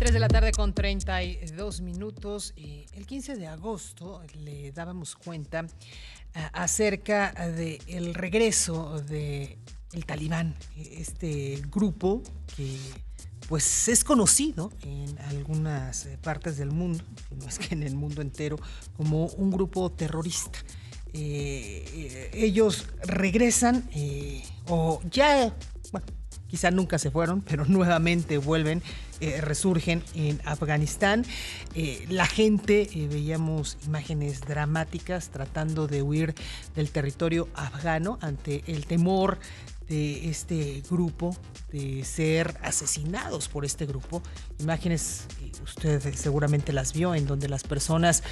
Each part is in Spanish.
3 de la tarde con 32 minutos. El 15 de agosto le dábamos cuenta acerca del regreso de el Talibán, este grupo que pues es conocido en algunas partes del mundo, no es que en el mundo entero, como un grupo terrorista. Ellos regresan o ya, bueno, quizá nunca se fueron, pero nuevamente vuelven, resurgen en Afganistán. La gente, veíamos imágenes dramáticas tratando de huir del territorio afgano ante el temor de este grupo, de ser asesinados por este grupo. Imágenes, usted seguramente las vio, en donde las personas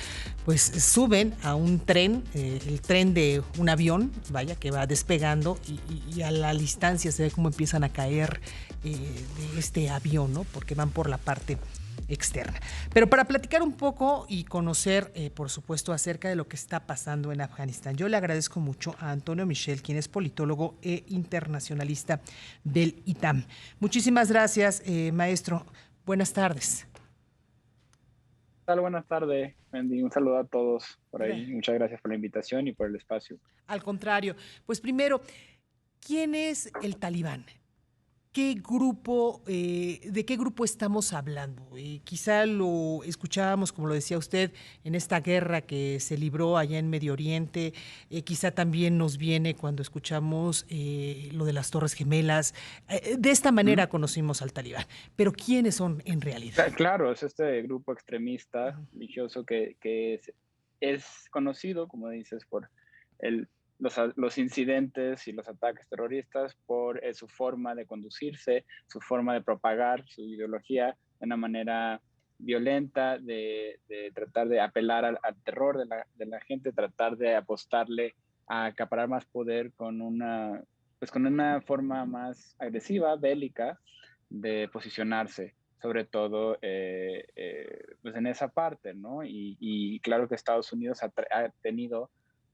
pues suben a un tren, el tren de un avión, vaya, que va despegando y a la distancia se ve cómo empiezan a caer de este avión, ¿no? Porque van por la parte externa. Pero para platicar un poco y conocer, por supuesto, acerca de lo que está pasando en Afganistán, yo le agradezco mucho a Antonio Michel, quien es politólogo e internacionalista del ITAM. Muchísimas gracias, maestro. Buenas tardes. ¿Qué tal? Buenas tardes, Wendy. Un saludo a todos por Gra- ahí. Muchas gracias por la invitación y por el espacio. Al contrario, pues primero, ¿quién es el Talibán? ¿Qué grupo, de qué grupo estamos hablando? Quizá lo escuchábamos, como lo decía usted, en esta guerra que se libró allá en Medio Oriente. Quizá también nos viene cuando escuchamos lo de las Torres Gemelas. De esta Ujú. manera conocimos al Talibán. Pero ¿quiénes son en realidad? Claro, es este grupo extremista religioso que es conocido, como dices, por el, los incidentes y los ataques terroristas, por su forma de conducirse, su forma de propagar su ideología de una manera violenta, de tratar de apelar al terror de la gente, tratar de apostarle a acaparar más poder pues con una forma más agresiva, bélica, de posicionarse sobre todo pues en esa parte, ¿no? Y claro que Estados Unidos ha tenido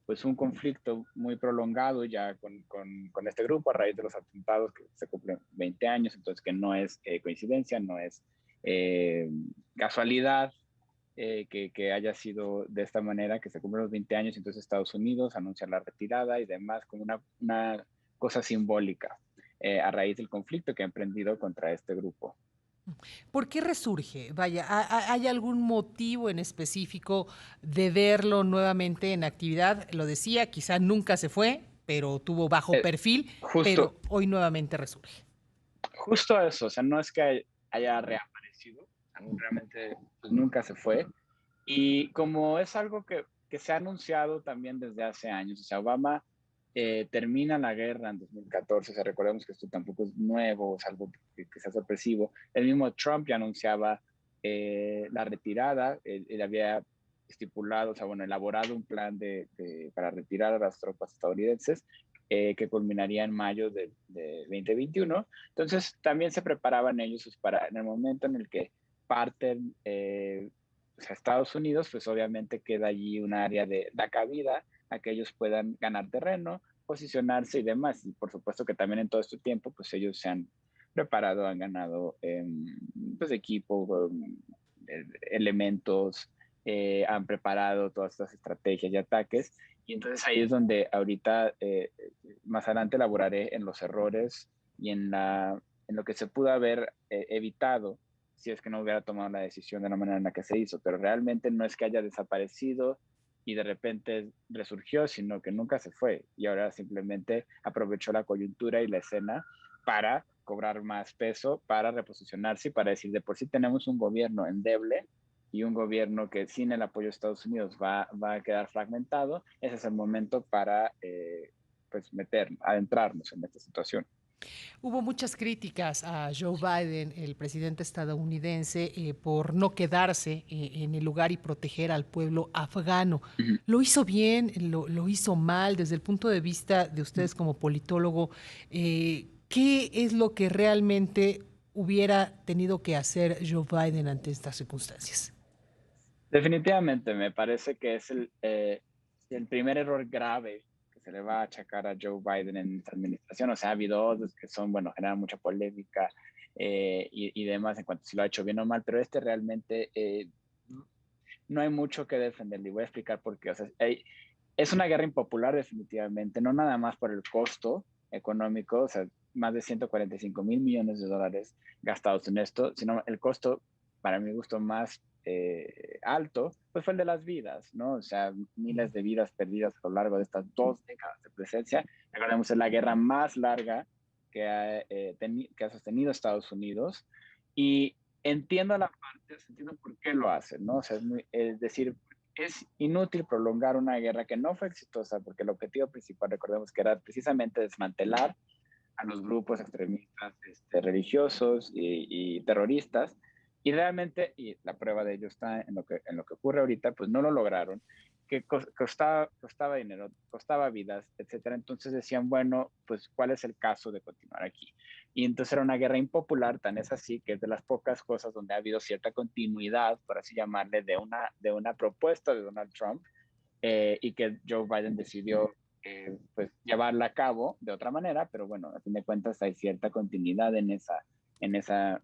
pues un conflicto muy prolongado ya con este grupo a raíz de los atentados que se cumplen 20 años, entonces que no es coincidencia, no es eh, casualidad que haya sido de esta manera, que se cumplen los 20 años, entonces Estados Unidos anuncia la retirada y demás como una cosa simbólica a raíz del conflicto que ha emprendido contra este grupo. ¿Por qué resurge? Vaya, ¿hay algún motivo en específico de verlo nuevamente en actividad? Lo decía, quizá nunca se fue, pero tuvo bajo Eh, perfil, pero justo, hoy nuevamente resurge. justo eso, o sea, no es que haya reaparecido, o sea, realmente pues, nunca se fue. Y como es algo que se ha anunciado también desde hace años, o sea, Obama termina la guerra en 2014, o sea, recordemos que esto tampoco es nuevo, es algo que sea sorpresivo. El mismo Trump ya anunciaba la retirada, él había estipulado, o sea, bueno, elaborado un plan para retirar a las tropas estadounidenses que culminaría en mayo de 2021. Entonces, también se preparaban ellos pues, para en el momento en el que parten pues, a Estados Unidos, pues obviamente queda allí un área de la cabida a que ellos puedan ganar terreno, posicionarse y demás. Y por supuesto que también en todo este tiempo, pues ellos se han preparado, han ganado pues equipo, elementos, han preparado todas estas estrategias y ataques. Y entonces ahí es donde ahorita, más adelante, elaboraré en los errores y en lo que se pudo haber evitado si es que no hubiera tomado la decisión de la manera en la que se hizo. Pero realmente no es que haya desaparecido y de repente resurgió, sino que nunca se fue y ahora simplemente aprovechó la coyuntura y la escena para cobrar más peso, para reposicionarse y para decir de por sí tenemos un gobierno endeble y un gobierno que sin el apoyo de Estados Unidos va a quedar fragmentado. Ese es el momento para pues adentrarnos en esta situación. Hubo muchas críticas a Joe Biden, el presidente estadounidense, por no quedarse en el lugar y proteger al pueblo afgano. Uh ¿Lo hizo bien? ¿Lo hizo mal? Desde el punto de vista de -huh. ustedes como politólogo, ¿qué es lo que realmente hubiera tenido que hacer Joe Biden ante estas circunstancias? Definitivamente, me parece que es el primer error grave que se le va a achacar a Joe Biden en esta administración. O sea, ha habido otros que son, bueno, generan mucha polémica, y demás en cuanto a si lo ha hecho bien o mal, pero realmente no hay mucho que defender. Y voy a explicar por qué. O sea, es una guerra impopular definitivamente, no nada más por el costo económico, o sea, más de 145 mil millones de dólares gastados en esto, sino el costo, para mi gusto, más alto, pues fue el de las vidas, ¿no? O sea, miles de vidas perdidas a lo largo de estas 2 décadas de presencia. Recordemos, es la guerra más larga que ha sostenido Estados Unidos, y entiendo la parte, entiendo por qué lo hacen, ¿no? O sea, es decir, es inútil prolongar una guerra que no fue exitosa, porque el objetivo principal, recordemos, que era precisamente desmantelar a los grupos extremistas religiosos y terroristas, y realmente, y la prueba de ello está en lo que ocurre ahorita, pues no lo lograron, que costaba dinero, costaba vidas, etcétera. Entonces decían, bueno, pues ¿cuál es el caso de continuar aquí? Y entonces era una guerra impopular, tan es así que es de las pocas cosas donde ha habido cierta continuidad, por así llamarle, de una propuesta de Donald Trump, y que Joe Biden decidió pues llevarla a cabo de otra manera, pero bueno, a fin de cuentas hay cierta continuidad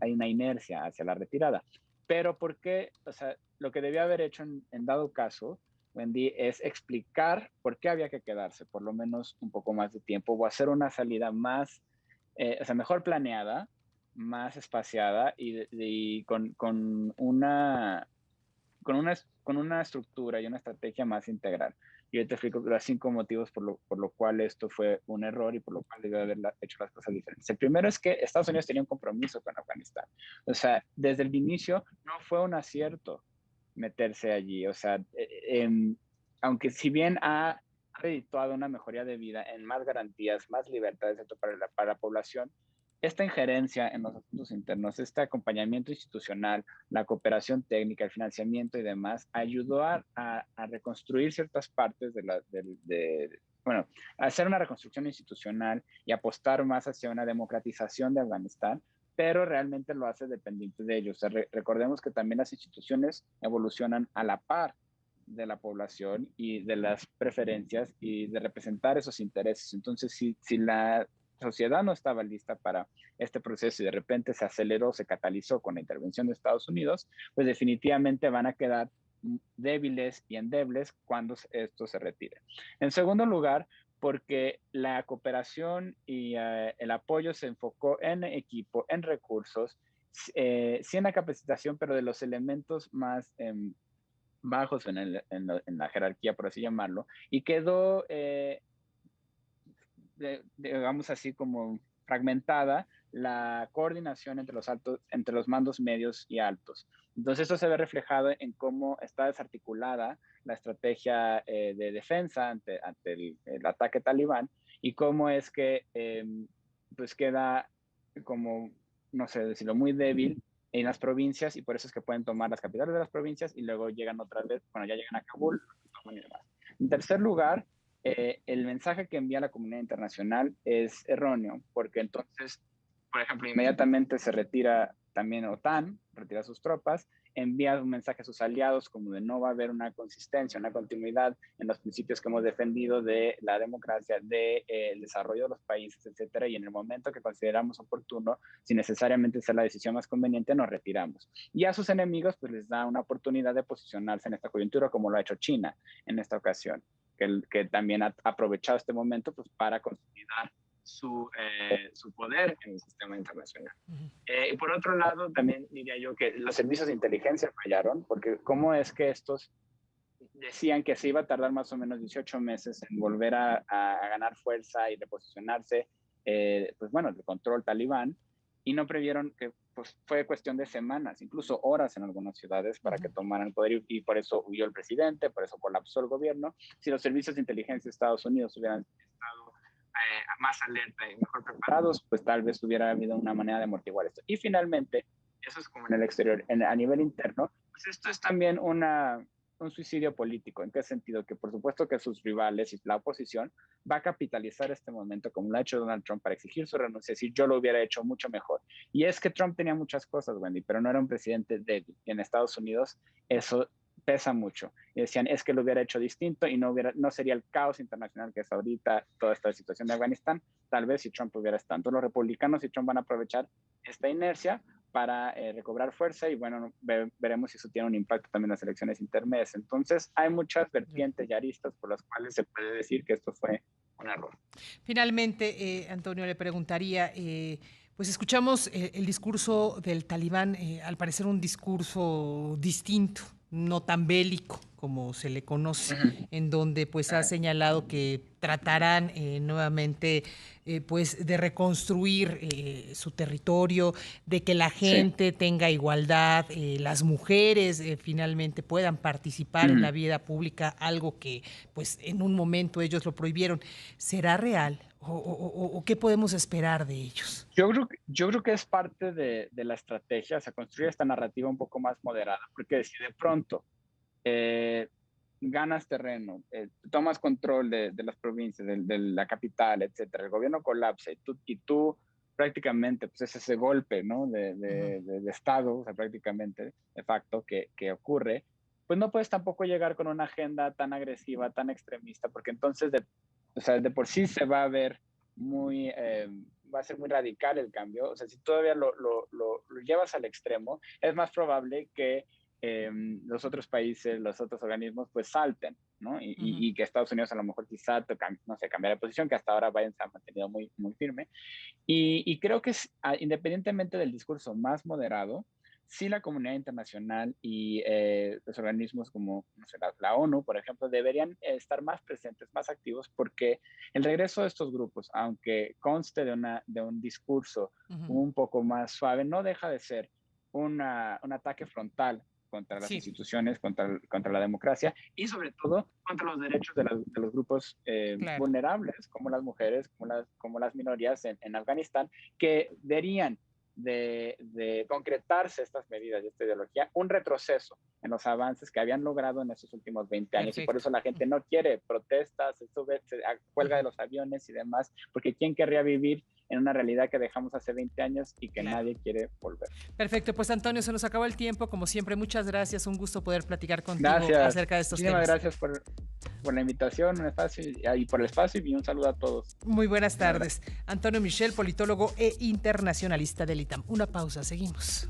hay una inercia hacia la retirada. Pero ¿por qué? O sea, lo que debía haber hecho en dado caso, Wendy, es explicar por qué había que quedarse por lo menos un poco más de tiempo, o hacer una salida más, o sea, mejor planeada, más espaciada, y con una estructura y una estrategia más integral. Y yo te explico los 5 motivos por lo cual esto fue un error y por lo cual debió haber hecho las cosas diferentes. El primero es que Estados Unidos tenía un compromiso con Afganistán. O sea, desde el inicio no fue un acierto meterse allí. O sea, aunque si bien ha redituado una mejoría de vida en más garantías, más libertades para la población, esta injerencia en los asuntos internos, este acompañamiento institucional, la cooperación técnica, el financiamiento y demás, ayudó a reconstruir ciertas partes bueno, a hacer una reconstrucción institucional y apostar más hacia una democratización de Afganistán, pero realmente lo hace dependiente de ellos. O sea, recordemos que también las instituciones evolucionan a la par de la población y de las preferencias y de representar esos intereses. Entonces, si la sociedad no estaba lista para este proceso y de repente se aceleró, se catalizó con la intervención de Estados Unidos, pues definitivamente van a quedar débiles y endebles cuando esto se retire. En segundo lugar, porque la cooperación y el apoyo se enfocó en equipo, en recursos, sí en la capacitación, pero de los elementos más bajos en la jerarquía, por así llamarlo, y quedó digamos así, como fragmentada la coordinación entre los mandos medios y altos. Entonces esto se ve reflejado en cómo está desarticulada la estrategia de defensa ante el ataque talibán, y cómo es que pues queda como, no sé decirlo, muy débil en las provincias, y por eso es que pueden tomar las capitales de las provincias y luego llegan otra vez, bueno, ya llegan a Kabul, toman y demás. En tercer lugar, el mensaje que envía la comunidad internacional es erróneo, porque entonces, por ejemplo, inmediatamente se retira también OTAN, retira sus tropas, envía un mensaje a sus aliados como de no va a haber una consistencia, una continuidad en los principios que hemos defendido de la democracia, el desarrollo de los países, etcétera, y en el momento que consideramos oportuno, sin necesariamente ser la decisión más conveniente, nos retiramos. Y a sus enemigos pues les da una oportunidad de posicionarse en esta coyuntura, como lo ha hecho China en esta ocasión, que también ha aprovechado este momento pues, para consolidar su poder en el sistema internacional. Y por otro lado, también diría yo que los servicios de inteligencia fallaron, porque cómo es que estos decían que se iba a tardar más o menos 18 meses en volver a ganar fuerza y reposicionarse, pues bueno, el control talibán, y no previeron que pues, fue cuestión de semanas, incluso horas en algunas ciudades para que tomaran el poder, y por eso huyó el presidente, por eso colapsó el gobierno. Si los servicios de inteligencia de Estados Unidos hubieran estado más alerta y mejor preparados, pues tal vez hubiera habido una manera de amortiguar esto. Y finalmente, eso es como en el exterior. A nivel interno, pues esto es también un suicidio político. ¿En qué sentido? Que por supuesto que sus rivales y la oposición va a capitalizar este momento, como lo ha hecho Donald Trump, para exigir su renuncia, decir yo lo hubiera hecho mucho mejor. Y es que Trump tenía muchas cosas, Wendy, pero no era un presidente débil. Y en Estados Unidos eso pesa mucho. Y decían, es que lo hubiera hecho distinto y no sería el caos internacional que es ahorita toda esta situación de Afganistán, tal vez si Trump hubiera estado. Entonces los republicanos y Trump van a aprovechar esta inercia para recobrar fuerza y bueno, veremos si eso tiene un impacto también en las elecciones intermedias. Entonces hay muchas vertientes y aristas por las cuales se puede decir que esto fue un error. Finalmente, Antonio, le preguntaría, pues escuchamos el discurso del talibán, al parecer un discurso distinto, no tan bélico como se le conoce, Ujú. en donde pues ha señalado que tratarán nuevamente pues de reconstruir su territorio, de que la Sí. gente tenga igualdad, las mujeres finalmente puedan participar en la Ujú. vida pública, algo que pues en un momento ellos lo prohibieron. ¿Será real o qué podemos esperar de ellos? Yo creo que es parte de la estrategia, o sea, construir esta narrativa un poco más moderada, porque si de pronto eh, ganas terreno, tomas control de las provincias, de la capital, etcétera, el gobierno colapsa y tú prácticamente, pues es ese golpe, ¿no? Ujú. De Estado, o sea, prácticamente, de facto, que ocurre, pues no puedes tampoco llegar con una agenda tan agresiva, tan extremista, porque entonces, o sea, de por sí se va a ver muy, va a ser muy radical el cambio, o sea, si todavía lo llevas al extremo, es más probable que los otros países, los otros organismos, pues salten, ¿no? Ujú. Y que Estados Unidos a lo mejor quizá, no sé, cambiar de posición, que hasta ahora Biden se ha mantenido muy, muy firme. Y creo que independientemente del discurso más moderado, sí la comunidad internacional y los organismos como no sé, la ONU, por ejemplo, deberían estar más presentes, más activos, porque el regreso de estos grupos, aunque conste de un discurso Ujú. un poco más suave, no deja de ser un ataque frontal contra las Sí, instituciones, contra la democracia y sobre todo contra los derechos de los grupos claro. vulnerables, como las mujeres, como las minorías en Afganistán, que verían de concretarse estas medidas y esta ideología, un retroceso en los avances que habían logrado en estos últimos 20 años y por Perfecto. eso la gente no quiere protestas, se cuelga de Ujú. los aviones y demás, porque ¿quién querría vivir en una realidad que dejamos hace 20 años y que Claro. nadie quiere volver? Perfecto, pues Antonio, se nos acabó el tiempo. Como siempre, muchas gracias. Un gusto poder platicar contigo Gracias, acerca de estos muchísimas temas. gracias por la invitación, un espacio y por el espacio y un saludo a todos. Muy buenas Muchísimas gracias. tardes. Antonio Michel, politólogo e internacionalista del ITAM. Una pausa, seguimos.